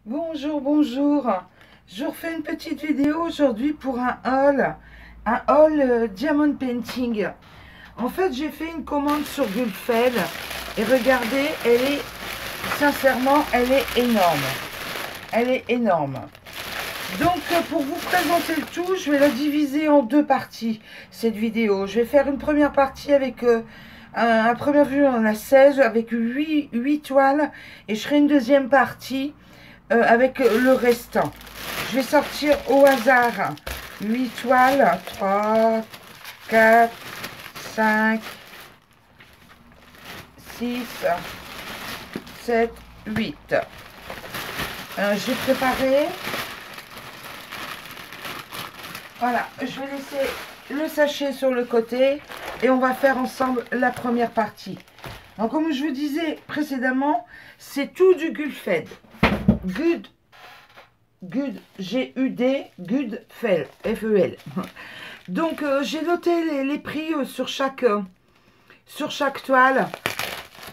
Bonjour, bonjour. Je refais une petite vidéo aujourd'hui pour un haul Diamond Painting. En fait, j'ai fait une commande sur Gulfed et regardez, sincèrement, elle est énorme. Elle est énorme. Donc, pour vous présenter le tout, je vais la diviser en deux parties, cette vidéo. Je vais faire une première partie avec un premier vue, on a 16 avec 8 toiles et je ferai une deuxième partie avec le restant. Je vais sortir au hasard 8 toiles. 3, 4, 5, 6, 7, 8. J'ai préparé. Voilà, je vais laisser le sachet sur le côté et on va faire ensemble la première partie. Donc, comme je vous disais précédemment, c'est tout du Gulfed. G-U-D, Gulfed, F-E-L. Donc, j'ai noté les prix sur chaque toile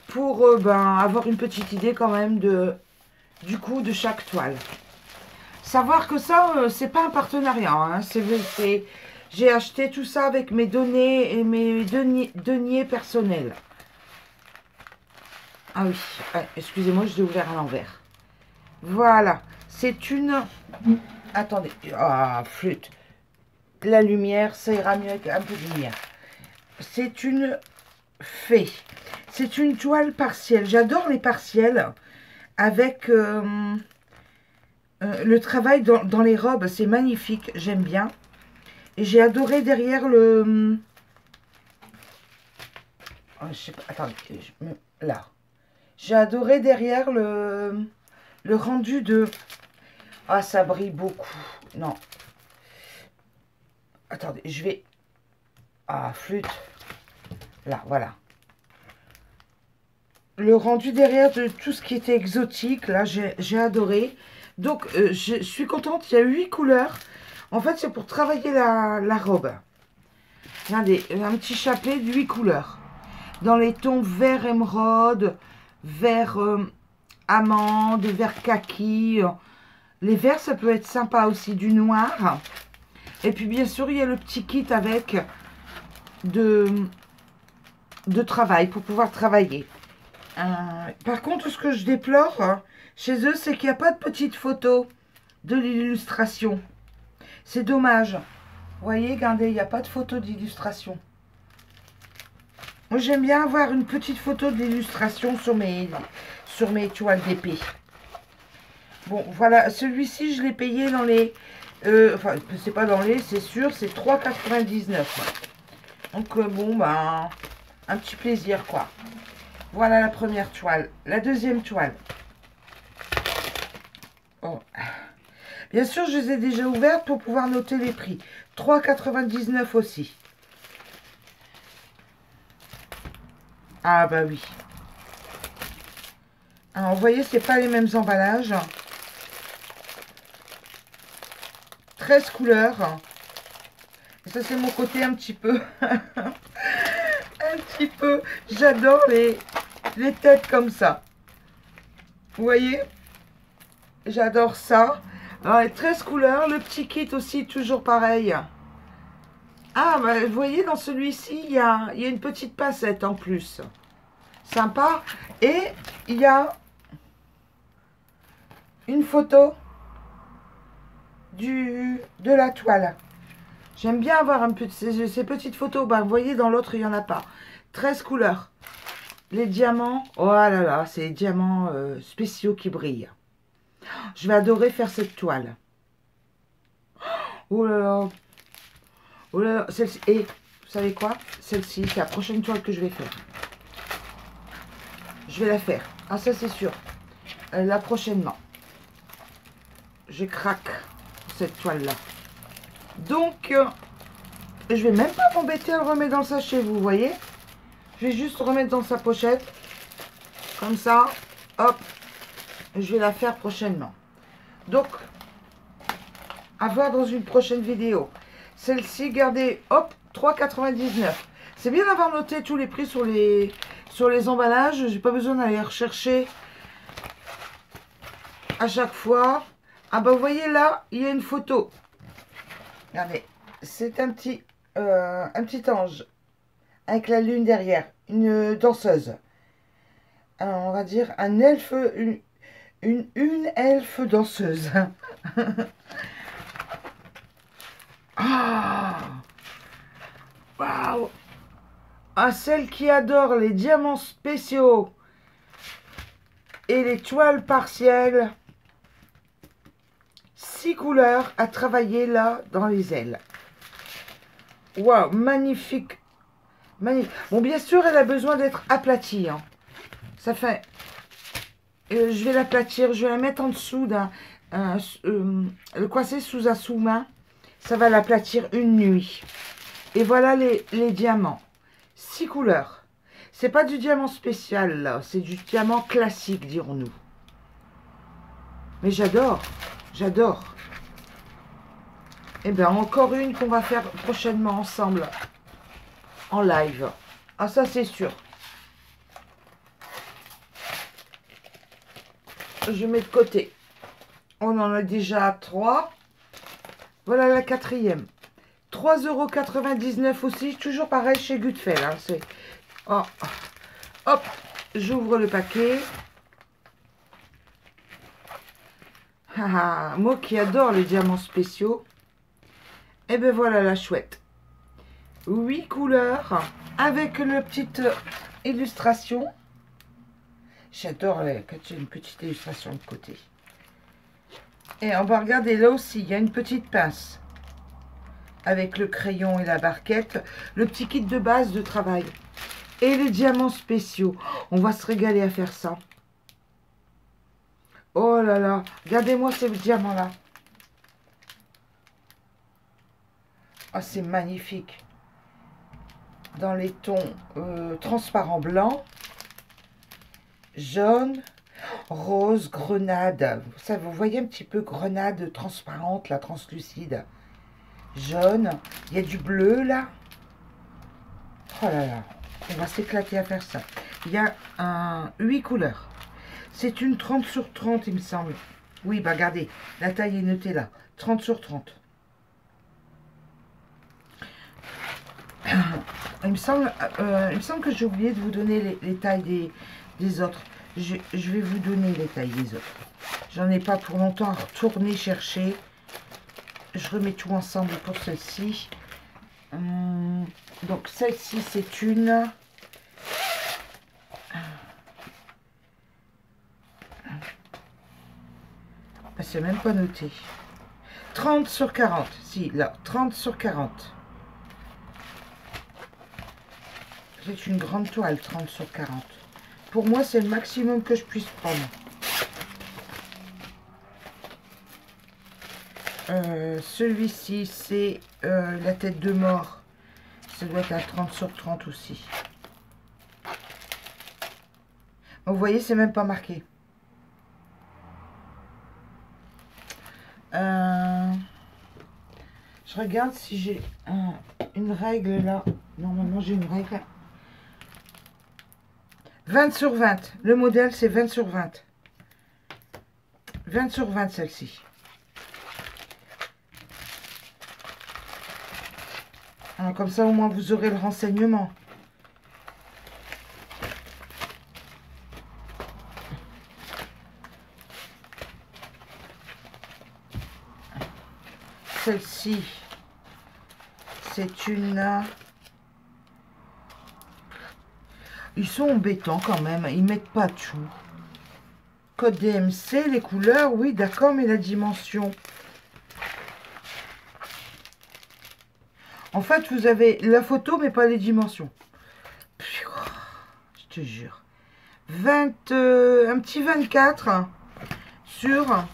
pour avoir une petite idée quand même du coût de chaque toile. Savoir que ça, c'est pas un partenariat. Hein, j'ai acheté tout ça avec mes données et mes deniers personnels. Ah oui, excusez-moi, je l'ai ouvert à l'envers. Voilà, c'est une... Attendez, ah, flûte. La lumière, ça ira mieux avec un peu de lumière. C'est une fée. C'est une toile partielle. J'adore les partiels avec le travail dans les robes. C'est magnifique, j'aime bien. Et j'ai adoré derrière le... Oh, je sais pas, attendez, là. J'ai adoré derrière le rendu de... Ah, ça brille beaucoup. Non. Attendez, je vais... Ah, flûte. Là, voilà. Le rendu derrière de tout ce qui était exotique, là, j'ai adoré. Donc, je suis contente. Il y a 8 couleurs. En fait, c'est pour travailler la robe. Regardez, un petit chapelet de 8 couleurs. Dans les tons vert émeraude, vert amande, vert kaki. Les verts, ça peut être sympa aussi, du noir. Et puis, bien sûr, il y a le petit kit avec de travail, pour pouvoir travailler. Par contre, ce que je déplore chez eux, c'est qu'il n'y a pas de petite photo de l'illustration. C'est dommage. Vous voyez, regardez, il n'y a pas de photo d'illustration. Moi, j'aime bien avoir une petite photo d'illustration sur mes toiles d'épée. Bon, voilà, celui-ci, je l'ai payé dans les... enfin, c'est pas dans les, c'est sûr, c'est 3,99. Donc, bon, ben, un petit plaisir, quoi. Voilà la première toile. La deuxième toile. Oh. Bien sûr, je les ai déjà ouvertes pour pouvoir noter les prix. 3,99 aussi. Ah, bah oui. Alors, vous voyez, c'est pas les mêmes emballages. 13 couleurs. Et ça, c'est mon côté un petit peu... un petit peu... J'adore les têtes comme ça. Vous voyez? J'adore ça. Alors, les 13 couleurs. Le petit kit aussi, toujours pareil. Ah, bah, vous voyez, dans celui-ci, il y a une petite pincette en plus. Sympa. Et il y a une photo de la toile. J'aime bien avoir un peu ces petites photos. Bah, vous voyez, dans l'autre, il n'y en a pas. 13 couleurs. Les diamants. Oh là là, c'est les diamants spéciaux qui brillent. Je vais adorer faire cette toile. Oh là là. Oh là là. Celle-ci. Et vous savez quoi? Celle-ci, c'est la prochaine toile que je vais faire. Je vais la faire. Ah, ça, c'est sûr. Là, prochainement. Je craque cette toile-là. Donc, je vais même pas m'embêter à le remettre dans le sachet, vous voyez. Je vais juste remettre dans sa pochette. Comme ça. Hop. Je vais la faire prochainement. Donc, à voir dans une prochaine vidéo. Celle-ci, regardez, hop, 3,99. C'est bien d'avoir noté tous les prix sur les emballages. J'ai pas besoin d'aller rechercher à chaque fois. Ah bah vous voyez là, il y a une photo. Regardez, c'est un petit ange avec la lune derrière, une danseuse. On va dire un elfe, une elfe danseuse. Ah, waouh! À celle qui adore les diamants spéciaux et les toiles partielles, 6 couleurs à travailler là dans les ailes. Waouh, magnifique. Magnifique. Bon, bien sûr, elle a besoin d'être aplatie. Hein. Ça fait... je vais l'aplatir, je vais la mettre en dessous d'un... le coincer sous un sous-main. Ça va l'aplatir une nuit. Et voilà les diamants. 6 couleurs. C'est pas du diamant spécial, là. C'est du diamant classique, dirons-nous. Mais j'adore. J'adore. Et bien, encore une qu'on va faire prochainement ensemble. En live. Ah, ça, c'est sûr. Je mets de côté. On en a déjà 3. Voilà la 4e. 3,99 € aussi. Toujours pareil chez Gutfeld. Hein, c'est... Oh. Hop. J'ouvre le paquet. Ah, moi qui adore les diamants spéciaux. Et ben voilà la chouette. 8 couleurs. Avec la petite illustration. J'adore quand il y a une petite illustration de côté. Et on va regarder là aussi, il y a une petite pince. Avec le crayon et la barquette. Le petit kit de base de travail. Et les diamants spéciaux. On va se régaler à faire ça. Oh là là. Regardez-moi ces diamants-là. Ah, c'est magnifique. Dans les tons transparents blancs. Jaune, rose, grenade. Ça, vous voyez un petit peu grenade transparente, là, translucide. Jaune. Il y a du bleu, là. Oh là là. On va s'éclater à faire ça. Il y a 8 couleurs. C'est une 30 sur 30, il me semble. Oui, bah regardez. La taille est notée là. 30 sur 30. Il me semble que j'ai oublié de vous donner les tailles des autres. Je vais vous donner les tailles des autres. J'en ai pas pour longtemps à retourner chercher. Je remets tout ensemble pour celle-ci. Donc celle-ci c'est une... Ah, c'est même pas noté. 30 sur 40. Si, là, 30 sur 40. C'est une grande toile, 30 sur 40. Pour moi, c'est le maximum que je puisse prendre. Celui-ci, c'est la tête de mort. Ça doit être un 30 sur 30 aussi. Vous voyez, c'est même pas marqué. Je regarde si j'ai une règle là. Normalement, j'ai une règle. 20 sur 20. Le modèle, c'est 20 sur 20. 20 sur 20, celle-ci. Comme ça, au moins, vous aurez le renseignement. Celle-ci, c'est une... Ils sont embêtants quand même, ils mettent pas tout. Code DMC, les couleurs, oui, d'accord, mais la dimension. En fait, vous avez la photo, mais pas les dimensions. Je te jure. Un petit 24 sur...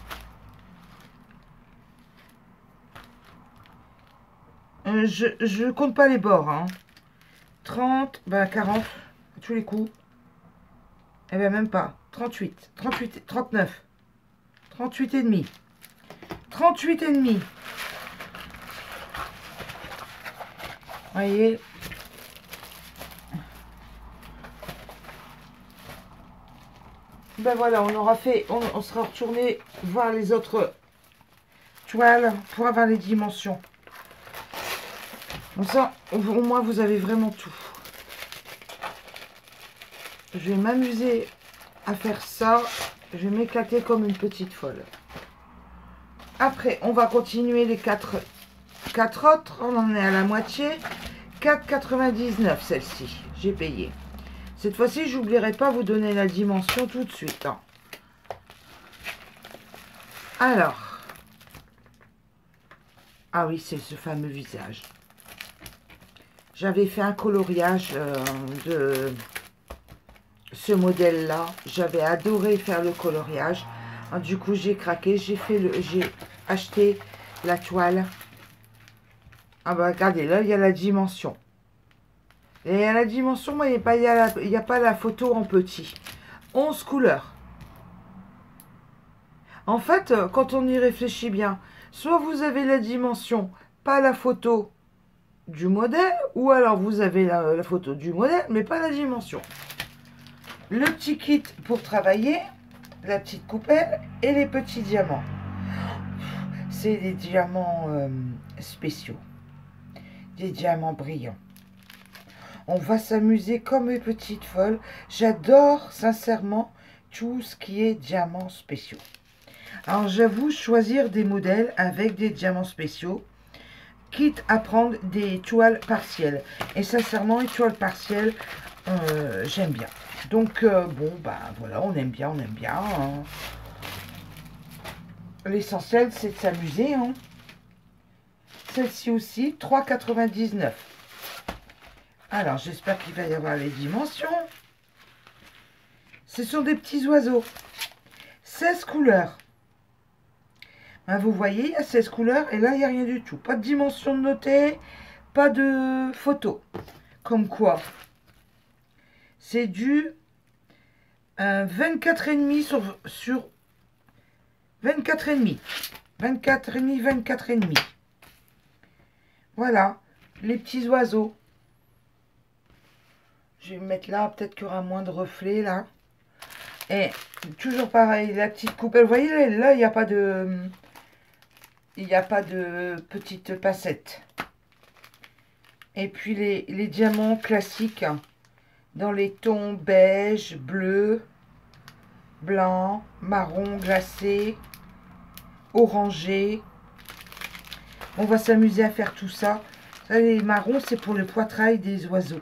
je compte pas les bords. Hein. 30, ben 40, à tous les coups. Eh bien, même pas. 38, 38, 39. 38 et demi. 38 et demi. Voyez. Ben voilà, on aura fait, on sera retourné voir les autres toiles pour avoir les dimensions. Comme ça, au moins, vous avez vraiment tout. Je vais m'amuser à faire ça. Je vais m'éclater comme une petite folle. Après, on va continuer les quatre autres. On en est à la moitié. 4,99 celle-ci. J'ai payé. Cette fois-ci, j'oublierai pas vous donner la dimension tout de suite. Hein. Alors. Ah oui, c'est ce fameux visage. J'avais fait un coloriage de ce modèle-là. J'avais adoré faire le coloriage. Alors, du coup, j'ai craqué. J'ai acheté la toile. Ah bah regardez, là, il y a la dimension. Et à la dimension, moi, il n'y a pas la photo en petit. 11 couleurs. En fait, quand on y réfléchit bien, soit vous avez la dimension, pas la photo du modèle, ou alors vous avez la photo du modèle, mais pas la dimension. Le petit kit pour travailler, la petite coupelle et les petits diamants. C'est des diamants spéciaux, des diamants brillants. On va s'amuser comme une petite folle. J'adore sincèrement tout ce qui est diamants spéciaux. Alors j'avoue choisir des modèles avec des diamants spéciaux, quitte à prendre des toiles partielles. Et sincèrement, les toiles partielles, j'aime bien. Donc bon, bah voilà, on aime bien, hein. L'essentiel, c'est de s'amuser, hein. Celle-ci aussi, 3,99. Alors, j'espère qu'il va y avoir les dimensions. Ce sont des petits oiseaux. 16 couleurs. Ben, vous voyez, il y a 16 couleurs et là, il n'y a rien du tout. Pas de dimension de notée, pas de photo. Comme quoi, c'est du 24,5 sur 24,5. 24,5, 24,5. Voilà, les petits oiseaux. Je vais me mettre là, peut-être qu'il y aura moins de reflets là. Et toujours pareil, la petite coupelle. Vous voyez, là, il n'y a pas de... Il n'y a pas de petites passettes. Et puis les diamants classiques. Dans les tons beige, bleu, blanc, marron glacé, orangé. On va s'amuser à faire tout ça. Ça, les marrons, c'est pour le poitrail des oiseaux.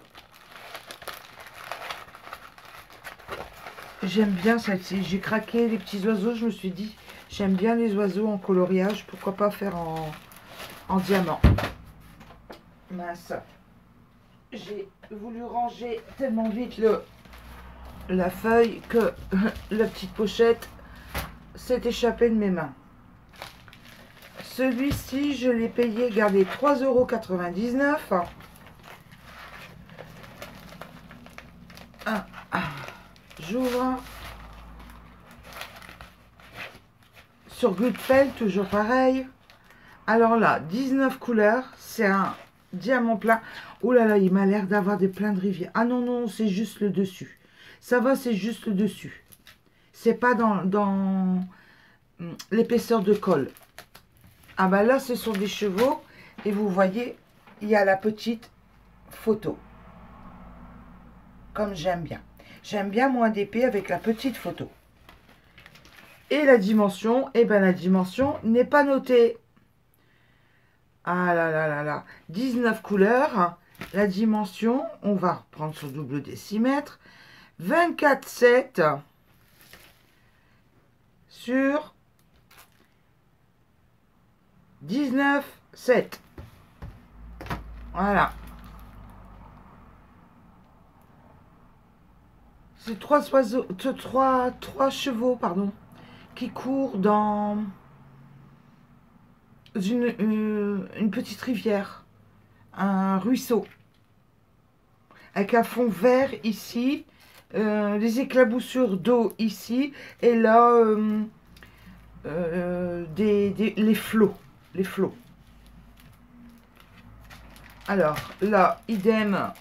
J'aime bien celle-ci. J'ai craqué les petits oiseaux. Je me suis dit, j'aime bien les oiseaux en coloriage. Pourquoi pas faire en diamant. Mince. J'ai voulu ranger tellement vite la feuille que la petite pochette s'est échappée de mes mains. Celui-ci, je l'ai payé, regardez, 3,99 €. J'ouvre. Sur Goodfellow, toujours pareil. Alors là, 19 couleurs. C'est un diamant plat. Oh là là, il m'a l'air d'avoir des pleins de rivières. Ah non, non, c'est juste le dessus. Ça va, c'est juste le dessus. C'est pas dans l'épaisseur de colle. Ah bah là, ce sont des chevaux. Et vous voyez, il y a la petite photo. Comme j'aime bien. J'aime bien moins d'épée avec la petite photo. Et la dimension, eh ben la dimension n'est pas notée. Ah là là là là. 19 couleurs. La dimension, on va reprendre son double décimètre. 24,7 sur 19,7. Voilà. C'est trois chevaux, pardon, qui courent dans une petite rivière, un ruisseau, avec un fond vert ici, les éclaboussures d'eau ici, et là, les flots, Alors, là, idem,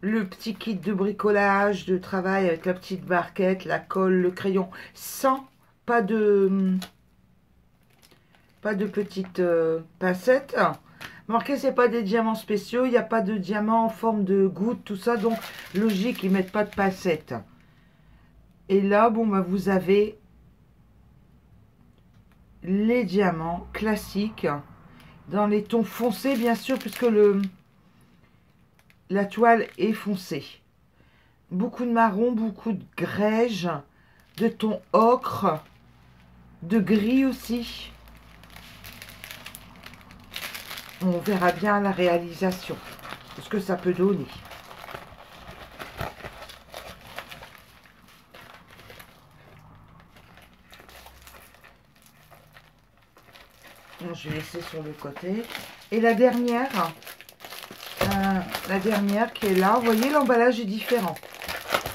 le petit kit de bricolage, de travail avec la petite barquette, la colle, le crayon, sans, pas de petites pincettes. Marquez, c'est pas des diamants spéciaux, il n'y a pas de diamants en forme de goutte, tout ça, donc logique, ils mettent pas de pincettes. Et là, bon, bah, vous avez les diamants classiques dans les tons foncés, bien sûr, puisque la toile est foncée. Beaucoup de marron, beaucoup de grège, de ton ocre, de gris aussi. On verra bien la réalisation, ce que ça peut donner. Bon, je vais laisser sur le côté. Et la dernière qui est là, vous voyez, l'emballage est différent.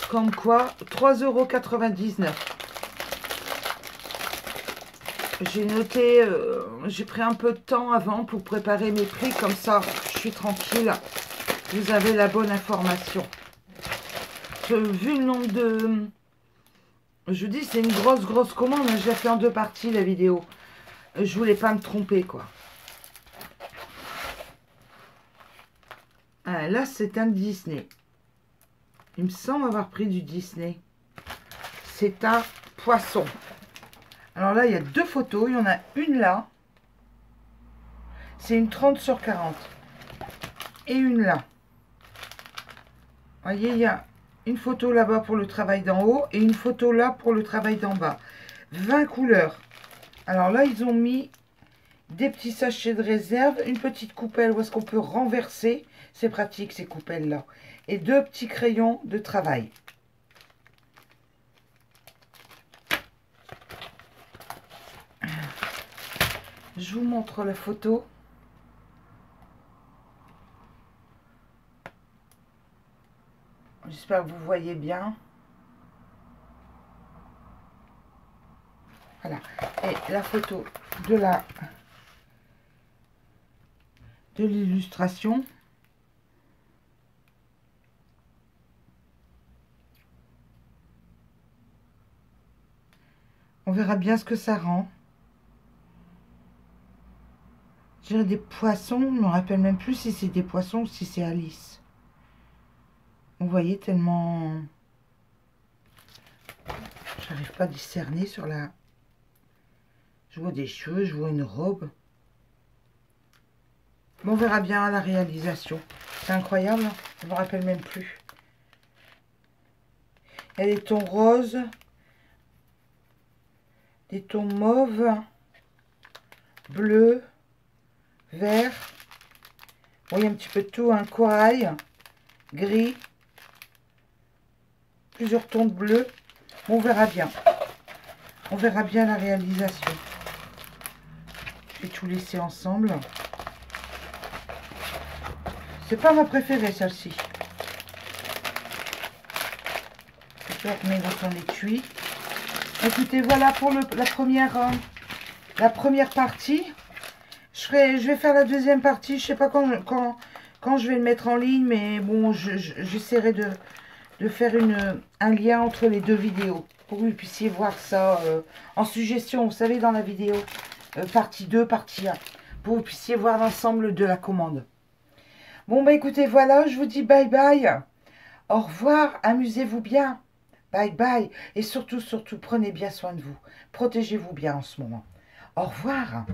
Comme quoi, 3,99 €. J'ai noté, j'ai pris un peu de temps avant pour préparer mes prix, comme ça je suis tranquille, vous avez la bonne information. Vu le nombre de... Je dis c'est une grosse commande, je l'ai fait en 2 parties la vidéo. Je voulais pas me tromper quoi. Ah, là c'est un Disney. Il me semble avoir pris du Disney. C'est un poisson. Alors là, il y a 2 photos. Il y en a une là. C'est une 30 sur 40. Et une là. Vous voyez, il y a une photo là-bas pour le travail d'en haut. Et une photo là pour le travail d'en bas. 20 couleurs. Alors là, ils ont mis des petits sachets de réserve. Une petite coupelle où est-ce qu'on peut renverser. C'est pratique ces coupelles-là. Et 2 petits crayons de travail. Je vous montre la photo. J'espère que vous voyez bien. Voilà. Et la photo de l'illustration. On verra bien ce que ça rend. J'ai des poissons, je ne me rappelle même plus si c'est des poissons ou si c'est Alice. Vous voyez, tellement... J'arrive pas à discerner sur la... Je vois des cheveux, je vois une robe. Bon, on verra bien la réalisation. C'est incroyable, hein, je ne me rappelle même plus. Il y a des tons roses, des tons mauves, bleus, vert, bon, il y a un petit peu de tout, un corail, gris, plusieurs tons de bleu. Bon, on verra bien. On verra bien la réalisation. Je vais tout laisser ensemble. C'est pas ma préférée, celle-ci. Je vais remettre dans son étui. Écoutez, voilà pour la première partie. Je vais faire la deuxième partie. Je sais pas quand je vais le mettre en ligne, mais bon, j'essaierai de faire un lien entre les 2 vidéos pour que vous puissiez voir ça en suggestion. Vous savez, dans la vidéo partie 2, partie 1, pour que vous puissiez voir l'ensemble de la commande. Bon, bah écoutez, voilà, je vous dis bye bye. Au revoir, amusez-vous bien. Bye bye. Et surtout, prenez bien soin de vous. Protégez-vous bien en ce moment. Au revoir.